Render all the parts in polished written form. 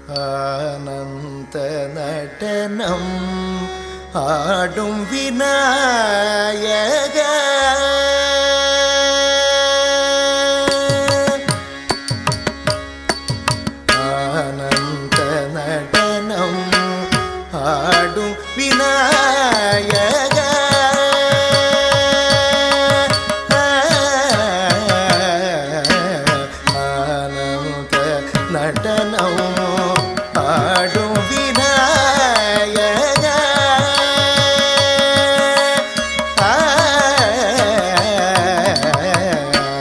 ஆனந்த நடனம் ஆடும் விநாயக ஆனந்த நடனம் ஆடும் விநாயக ஆனந்த நடனம் ஆடும் விநாயக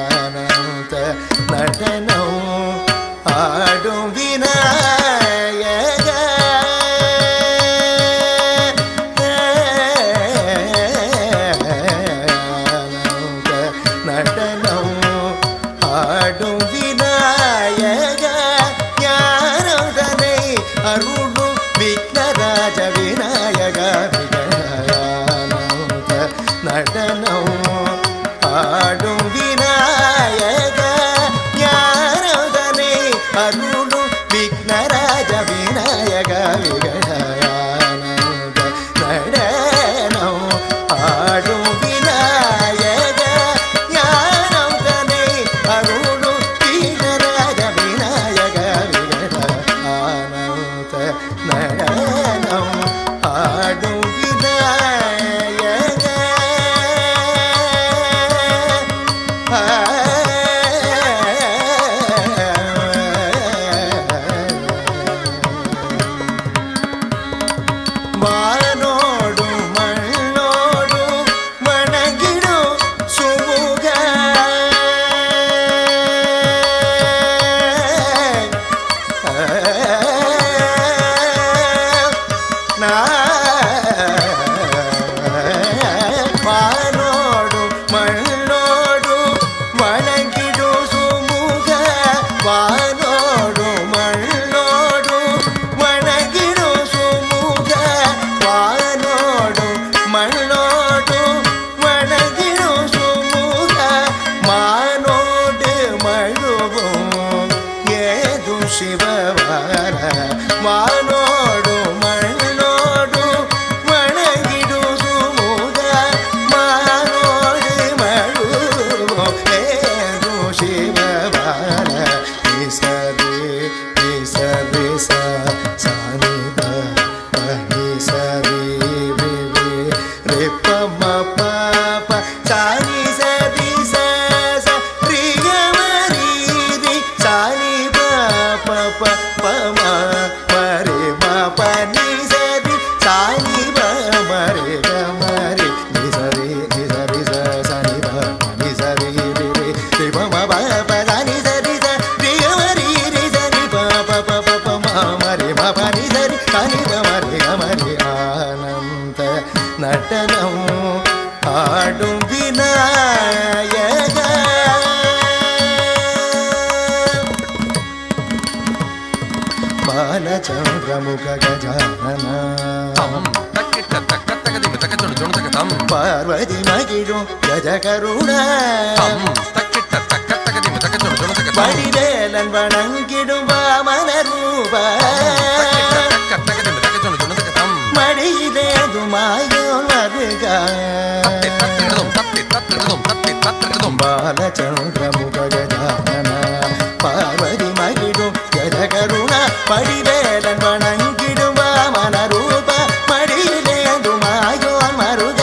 ஆனந்த நடனம் ஆடும் விநாயக ஆனந்த நடனம் ஆடும் விநாயக ஞானதனை அருளும் விக்னராஜ விநாயக ஆனந்த நடனம் ஆடும் விநாயக ஞானதனை அருளும் விக்னராஜ விநாயக ஆனந்த நடனம் ஆடும் விநாயக ஞானதனை அருளும் விக்னராஜ விநாயக ஆனந்த நடனம் ஆடும் விநாயக வானோடும் மண்ணோடும் வணங்கிடும் சுமுக வானோடும் மண்ணோடும் வணங்கிடும் சுமுக வானோடும் மண்ணோடும் வணங்கிடும் சுமுக வானோடும் மண்ணோடும் வணங்கிடும் சுமுக மானோடு மழுவும் ஏதும் சிவவார வானோடும் மண்ணோடும் வணங்கிடும் சுமுக மானோடு மழுவும் ஏதும் சிவவார நிசரி நிசரி சானித நிசரி ரே பம பாப சானி சரி சரி கமரி ரி சானி பாப பம மரி பாப நிசரி சானி மரி கமரி நிசரி நிசரி சானி நிசரி ரி பம பாப சானி சரி சரி கமரி ரி சரி பாப பம மரி பாப நிசரி சானி மரி கமரி ஆனந்த நடனம் ஆடும் விநாயக ಬಾಲಚಂದ್ರಮುಖ ಗಜಾನನ ಪಾರ್ವತಿ ಮಗಿಡು ಗಜ ಕರುಣ வடிவேலன் வணங்கிடும் வாமன ரூப மடியிலேது மாயோன் வருக பாலச்சந்திரமுக கஜானன பார்வதி மகிடும் கஜ கருண வடிவேலன் வணங்கிடும் வாமன ரூப மடியிலேது மாயோன் மருக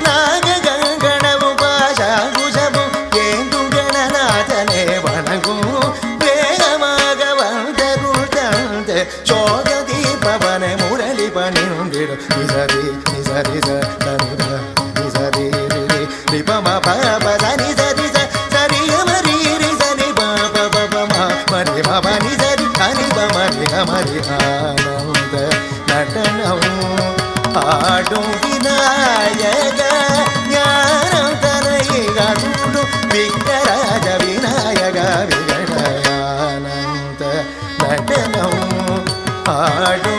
நாக கங்கணவு பாஷாகுஷமும் ஏந்தும் கணநாதனே வணங்கும் வேகமாக வந்தருள் தந்த சோக தீபவன முரளி பணிந்திடும் நிசரி நிசரி நிசரி ரிபம பப சரி சரி சரி மரி ரி சரி பப பப மரி பப நிசரி ஹரி பமரி ஹமரி ஆனந்த நடனம் ஆடும் விநாயக ஞானம் தரை அருளும் விக்னராஜ விநாயக ஆனந்த நடனம் ஆடும்